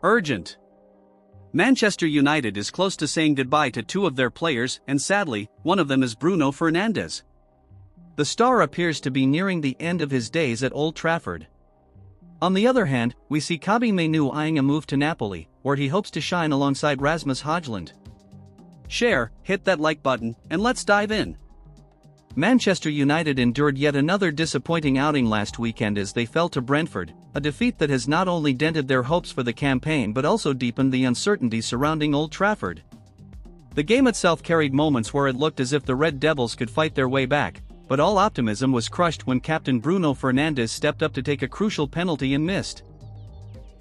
Urgent. Manchester United is close to saying goodbye to two of their players, and sadly, one of them is Bruno Fernandes. The star appears to be nearing the end of his days at Old Trafford. On the other hand, we see Kobbie Mainoo eyeing a move to Napoli, where he hopes to shine alongside Rasmus Højlund. Share, hit that like button, and let's dive in. Manchester United endured yet another disappointing outing last weekend as they fell to Brentford, a defeat that has not only dented their hopes for the campaign but also deepened the uncertainty surrounding Old Trafford. The game itself carried moments where it looked as if the Red Devils could fight their way back, but all optimism was crushed when captain Bruno Fernandes stepped up to take a crucial penalty and missed.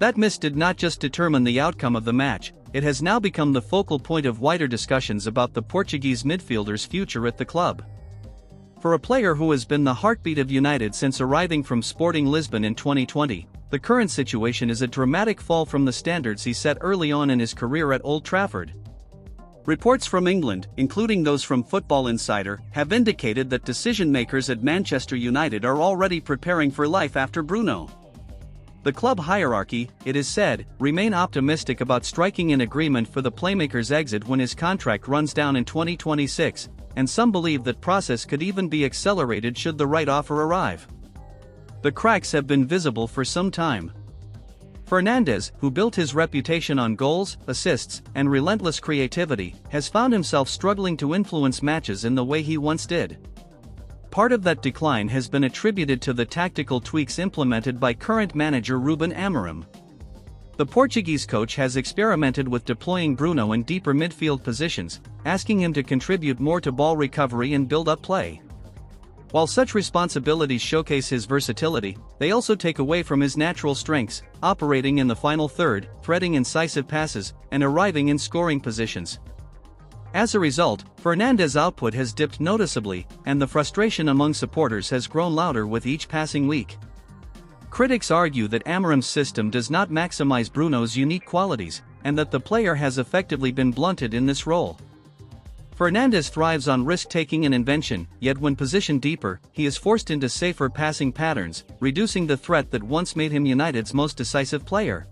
That miss did not just determine the outcome of the match, it has now become the focal point of wider discussions about the Portuguese midfielder's future at the club. For a player who has been the heartbeat of United since arriving from Sporting Lisbon in 2020, the current situation is a dramatic fall from the standards he set early on in his career at Old Trafford. Reports from England, including those from Football Insider, have indicated that decision-makers at Manchester United are already preparing for life after Bruno. The club hierarchy, it is said, remain optimistic about striking an agreement for the playmaker's exit when his contract runs down in 2026, and some believe that process could even be accelerated should the right offer arrive. The cracks have been visible for some time. Fernandes, who built his reputation on goals, assists, and relentless creativity, has found himself struggling to influence matches in the way he once did. Part of that decline has been attributed to the tactical tweaks implemented by current manager Ruben Amorim. The Portuguese coach has experimented with deploying Bruno in deeper midfield positions, asking him to contribute more to ball recovery and build-up play. While such responsibilities showcase his versatility, they also take away from his natural strengths, operating in the final third, threading incisive passes, and arriving in scoring positions. As a result, Fernandes' output has dipped noticeably, and the frustration among supporters has grown louder with each passing week. Critics argue that Amorim's system does not maximize Bruno's unique qualities, and that the player has effectively been blunted in this role. Fernandes thrives on risk-taking and invention, yet when positioned deeper, he is forced into safer passing patterns, reducing the threat that once made him United's most decisive player.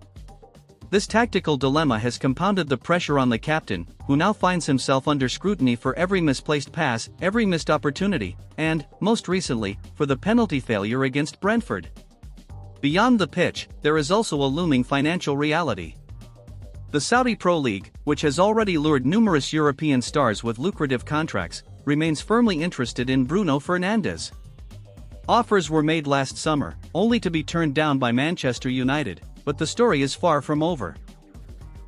This tactical dilemma has compounded the pressure on the captain, who now finds himself under scrutiny for every misplaced pass, every missed opportunity, and, most recently, for the penalty failure against Brentford. Beyond the pitch, there is also a looming financial reality. The Saudi Pro League, which has already lured numerous European stars with lucrative contracts, remains firmly interested in Bruno Fernandes. Offers were made last summer, only to be turned down by Manchester United, but the story is far from over.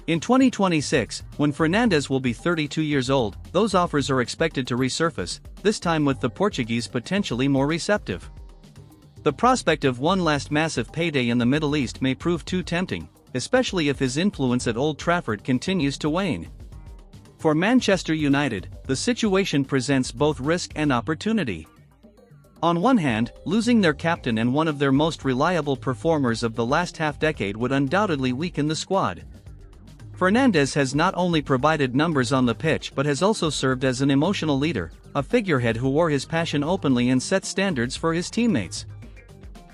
In 2026, when Fernandes will be 32 years old, those offers are expected to resurface, this time with the Portuguese potentially more receptive. The prospect of one last massive payday in the Middle East may prove too tempting, especially if his influence at Old Trafford continues to wane. For Manchester United, the situation presents both risk and opportunity. On one hand, losing their captain and one of their most reliable performers of the last half-decade would undoubtedly weaken the squad. Fernandes has not only provided numbers on the pitch but has also served as an emotional leader, a figurehead who wore his passion openly and set standards for his teammates.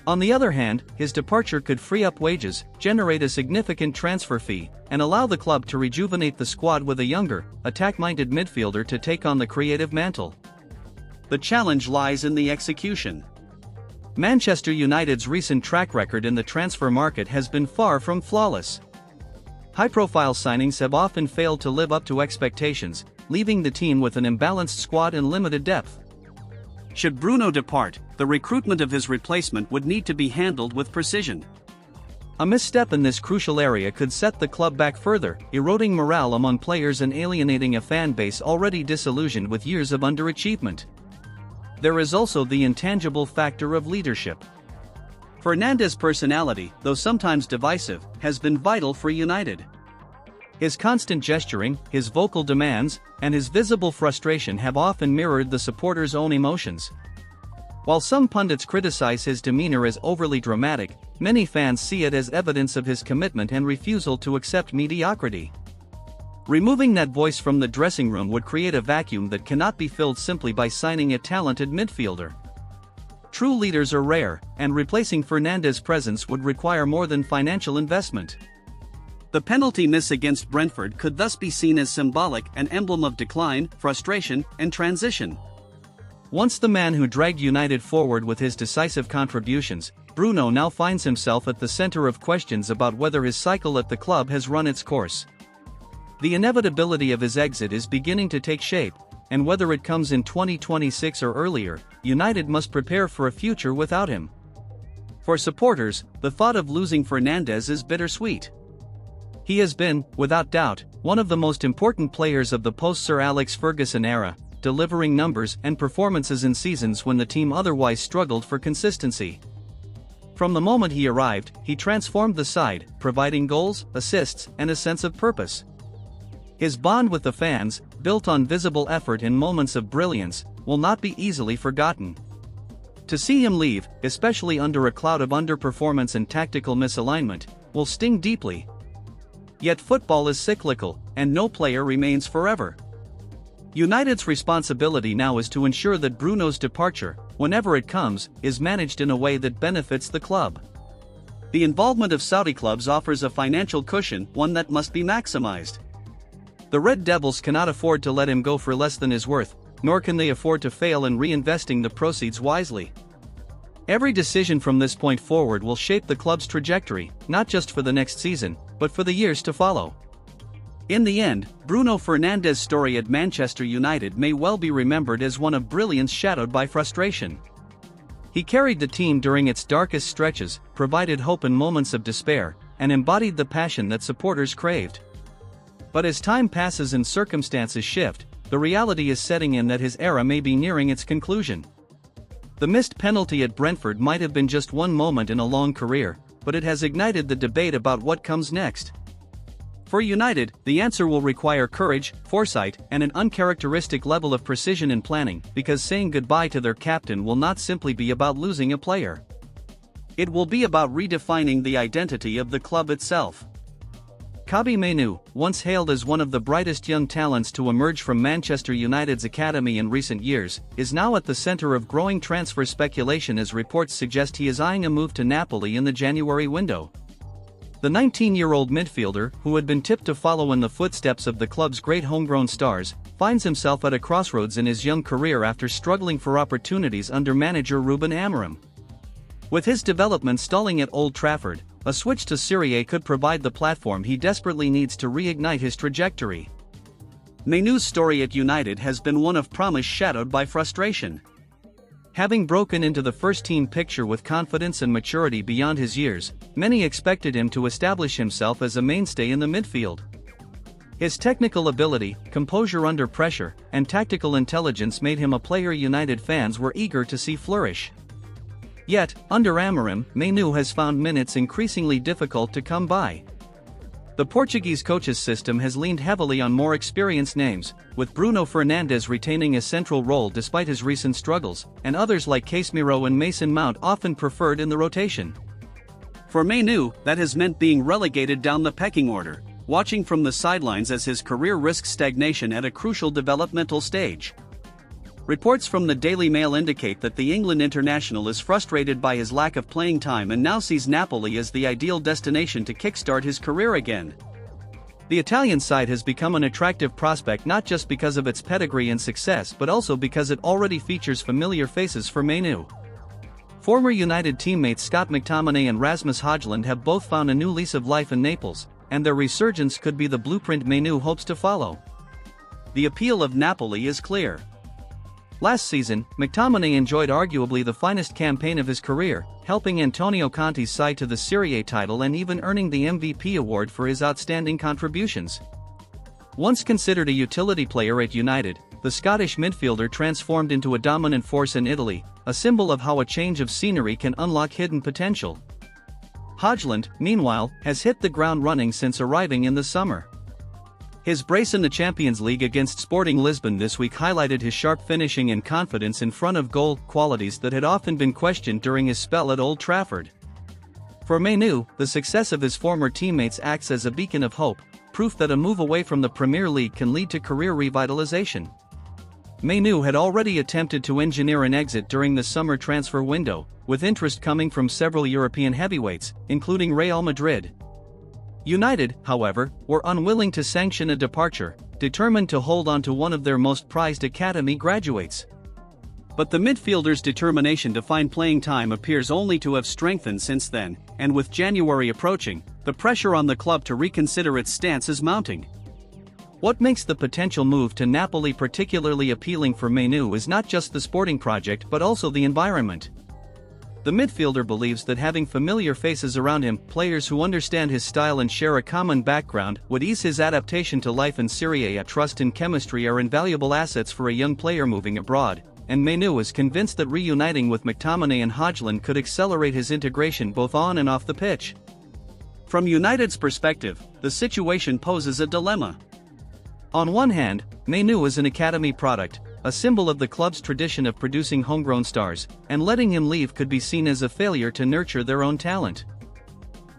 On the other hand, his departure could free up wages, generate a significant transfer fee, and allow the club to rejuvenate the squad with a younger, attack-minded midfielder to take on the creative mantle. The challenge lies in the execution. Manchester United's recent track record in the transfer market has been far from flawless. High-profile signings have often failed to live up to expectations, leaving the team with an imbalanced squad and limited depth. Should Bruno depart, the recruitment of his replacement would need to be handled with precision. A misstep in this crucial area could set the club back further, eroding morale among players and alienating a fan base already disillusioned with years of underachievement. There is also the intangible factor of leadership. Fernandes' personality, though sometimes divisive, has been vital for United. His constant gesturing, his vocal demands, and his visible frustration have often mirrored the supporters' own emotions. While some pundits criticize his demeanor as overly dramatic, many fans see it as evidence of his commitment and refusal to accept mediocrity. Removing that voice from the dressing room would create a vacuum that cannot be filled simply by signing a talented midfielder. True leaders are rare, and replacing Fernandes' presence would require more than financial investment. The penalty miss against Brentford could thus be seen as symbolic, an emblem of decline, frustration, and transition. Once the man who dragged United forward with his decisive contributions, Bruno now finds himself at the center of questions about whether his cycle at the club has run its course. The inevitability of his exit is beginning to take shape, and whether it comes in 2026 or earlier, United must prepare for a future without him. For supporters, the thought of losing Fernandes is bittersweet. He has been, without doubt, one of the most important players of the post-Sir Alex Ferguson era, delivering numbers and performances in seasons when the team otherwise struggled for consistency. From the moment he arrived, he transformed the side, providing goals, assists, and a sense of purpose. His bond with the fans, built on visible effort in moments of brilliance, will not be easily forgotten. To see him leave, especially under a cloud of underperformance and tactical misalignment, will sting deeply. Yet football is cyclical, and no player remains forever. United's responsibility now is to ensure that Bruno's departure, whenever it comes, is managed in a way that benefits the club. The involvement of Saudi clubs offers a financial cushion, one that must be maximized. The Red Devils cannot afford to let him go for less than his worth, nor can they afford to fail in reinvesting the proceeds wisely. Every decision from this point forward will shape the club's trajectory, not just for the next season, but for the years to follow. In the end, Bruno Fernandes' story at Manchester United may well be remembered as one of brilliance shadowed by frustration. He carried the team during its darkest stretches, provided hope in moments of despair, and embodied the passion that supporters craved. But as time passes and circumstances shift, the reality is setting in that his era may be nearing its conclusion. The missed penalty at Brentford might have been just one moment in a long career, but it has ignited the debate about what comes next. For United, the answer will require courage, foresight, and an uncharacteristic level of precision in planning, because saying goodbye to their captain will not simply be about losing a player. It will be about redefining the identity of the club itself. Kobbie Mainoo, once hailed as one of the brightest young talents to emerge from Manchester United's academy in recent years, is now at the center of growing transfer speculation as reports suggest he is eyeing a move to Napoli in the January window. The 19-year-old midfielder, who had been tipped to follow in the footsteps of the club's great homegrown stars, finds himself at a crossroads in his young career after struggling for opportunities under manager Ruben Amorim. With his development stalling at Old Trafford, a switch to Serie A could provide the platform he desperately needs to reignite his trajectory. Mainoo's story at United has been one of promise shadowed by frustration. Having broken into the first-team picture with confidence and maturity beyond his years, many expected him to establish himself as a mainstay in the midfield. His technical ability, composure under pressure, and tactical intelligence made him a player United fans were eager to see flourish. Yet, under Amorim, Mainoo has found minutes increasingly difficult to come by. The Portuguese coach's system has leaned heavily on more experienced names, with Bruno Fernandes retaining a central role despite his recent struggles, and others like Casemiro and Mason Mount often preferred in the rotation. For Mainoo, that has meant being relegated down the pecking order, watching from the sidelines as his career risks stagnation at a crucial developmental stage. Reports from the Daily Mail indicate that the England international is frustrated by his lack of playing time and now sees Napoli as the ideal destination to kickstart his career again. The Italian side has become an attractive prospect not just because of its pedigree and success but also because it already features familiar faces for Mainoo. Former United teammates Scott McTominay and Rasmus Højlund have both found a new lease of life in Naples, and their resurgence could be the blueprint Mainoo hopes to follow. The appeal of Napoli is clear. Last season, McTominay enjoyed arguably the finest campaign of his career, helping Antonio Conte's side to the Serie A title and even earning the MVP award for his outstanding contributions. Once considered a utility player at United, the Scottish midfielder transformed into a dominant force in Italy, a symbol of how a change of scenery can unlock hidden potential. Højlund, meanwhile, has hit the ground running since arriving in the summer. His brace in the Champions League against Sporting Lisbon this week highlighted his sharp finishing and confidence in front of goal, qualities that had often been questioned during his spell at Old Trafford. For Mainoo, the success of his former teammates acts as a beacon of hope, proof that a move away from the Premier League can lead to career revitalization. Mainoo had already attempted to engineer an exit during the summer transfer window, with interest coming from several European heavyweights, including Real Madrid. United, however, were unwilling to sanction a departure, determined to hold on to one of their most prized academy graduates. But the midfielder's determination to find playing time appears only to have strengthened since then, and with January approaching, the pressure on the club to reconsider its stance is mounting. What makes the potential move to Napoli particularly appealing for Mainoo is not just the sporting project but also the environment. The midfielder believes that having familiar faces around him, players who understand his style and share a common background, would ease his adaptation to life in Serie A. Trust and chemistry are invaluable assets for a young player moving abroad, and Mainoo is convinced that reuniting with McTominay and Højlund could accelerate his integration both on and off the pitch. From United's perspective, the situation poses a dilemma. On one hand, Mainoo is an academy product, a symbol of the club's tradition of producing homegrown stars, and letting him leave could be seen as a failure to nurture their own talent.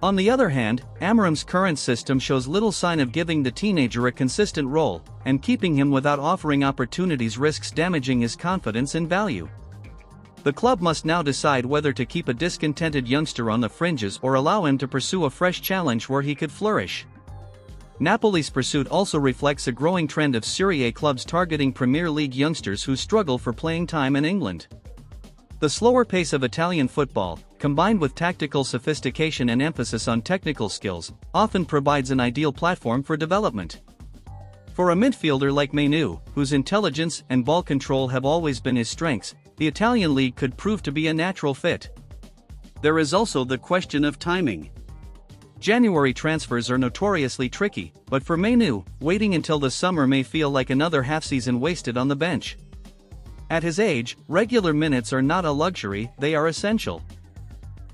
On the other hand, Avram's current system shows little sign of giving the teenager a consistent role, and keeping him without offering opportunities risks damaging his confidence and value. The club must now decide whether to keep a discontented youngster on the fringes or allow him to pursue a fresh challenge where he could flourish. Napoli's pursuit also reflects a growing trend of Serie A clubs targeting Premier League youngsters who struggle for playing time in England. The slower pace of Italian football, combined with tactical sophistication and emphasis on technical skills, often provides an ideal platform for development. For a midfielder like Mainoo, whose intelligence and ball control have always been his strengths, the Italian league could prove to be a natural fit. There is also the question of timing. January transfers are notoriously tricky, but for Mainoo, waiting until the summer may feel like another half-season wasted on the bench. At his age, regular minutes are not a luxury, they are essential.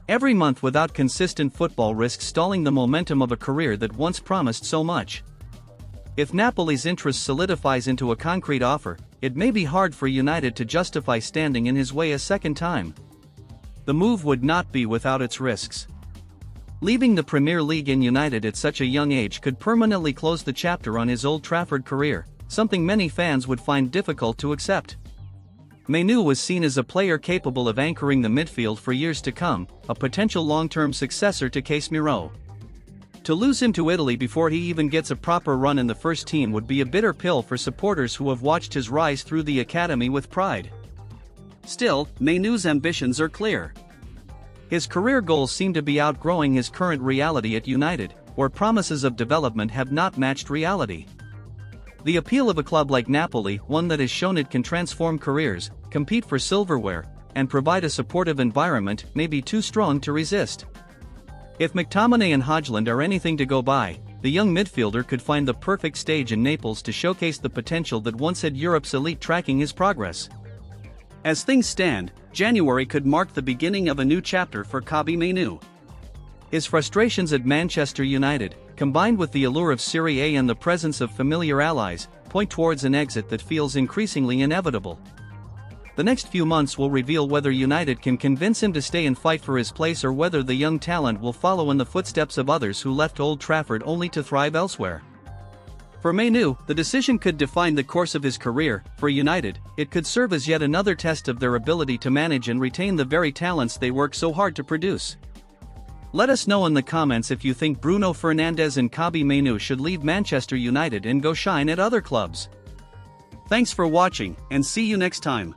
Every month without consistent football risks stalling the momentum of a career that once promised so much. If Napoli's interest solidifies into a concrete offer, it may be hard for United to justify standing in his way a second time. The move would not be without its risks. Leaving the Premier League in United at such a young age could permanently close the chapter on his Old Trafford career, something many fans would find difficult to accept. Mainoo was seen as a player capable of anchoring the midfield for years to come, a potential long-term successor to Casemiro. To lose him to Italy before he even gets a proper run in the first team would be a bitter pill for supporters who have watched his rise through the academy with pride. Still, Mainoo's ambitions are clear. His career goals seem to be outgrowing his current reality at United, where promises of development have not matched reality. The appeal of a club like Napoli, one that has shown it can transform careers, compete for silverware, and provide a supportive environment, may be too strong to resist. If McTominay and Højlund are anything to go by, the young midfielder could find the perfect stage in Naples to showcase the potential that once had Europe's elite tracking his progress. As things stand, January could mark the beginning of a new chapter for Kobbie Mainoo. His frustrations at Manchester United, combined with the allure of Serie A and the presence of familiar allies, point towards an exit that feels increasingly inevitable. The next few months will reveal whether United can convince him to stay and fight for his place or whether the young talent will follow in the footsteps of others who left Old Trafford only to thrive elsewhere. For Mainoo, the decision could define the course of his career. For United, it could serve as yet another test of their ability to manage and retain the very talents they work so hard to produce. Let us know in the comments if you think Bruno Fernandes and Kobbie Mainoo should leave Manchester United and go shine at other clubs. Thanks for watching, and see you next time.